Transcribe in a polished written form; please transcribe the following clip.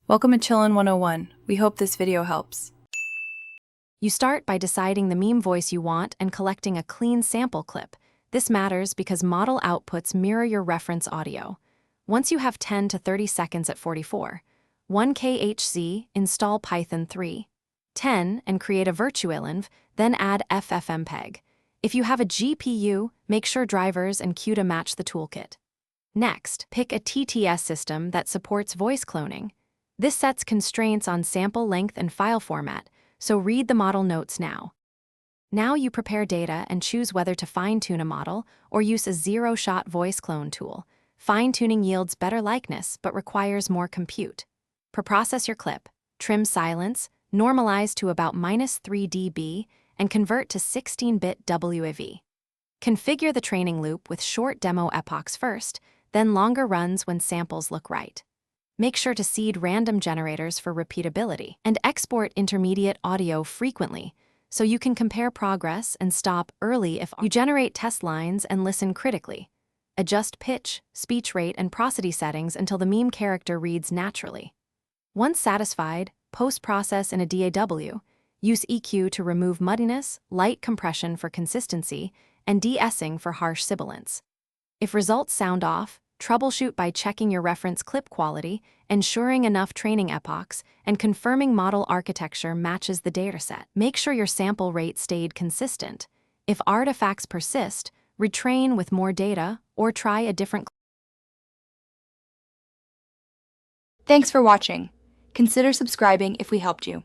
Welcome to Chillin' 101. We hope this video helps. You start by deciding the meme voice you want and collecting a clean sample clip. This matters because model outputs mirror your reference audio. Once you have 10 to 30 seconds at 44, 1 kHz, install Python 3. 10 and create a virtualenv, then add FFmpeg. If you have a GPU, make sure drivers and CUDA match the toolkit. Next, pick a TTS system that supports voice cloning. This sets constraints on sample length and file format, so read the model notes now. Now you prepare data and choose whether to fine-tune a model or use a zero-shot voice clone tool. Fine-tuning yields better likeness but requires more compute. Preprocess your clip, trim silence, normalize to about -3 dB, and convert to 16-bit WAV. Configure the training loop with short demo epochs first, then longer runs when samples look right. Make sure to seed random generators for repeatability, and export intermediate audio frequently so you can compare progress and stop early if you generate test lines and listen critically. Adjust pitch, speech rate, and prosody settings until the meme character reads naturally. Once satisfied, post-process in a DAW. Use EQ to remove muddiness, light compression for consistency, and de-essing for harsh sibilance. If results sound off, troubleshoot by checking your reference clip quality, ensuring enough training epochs, and confirming model architecture matches the dataset. Make sure your sample rate stayed consistent. If artifacts persist, retrain with more data or try a different. Thanks for watching. Consider subscribing if we helped you.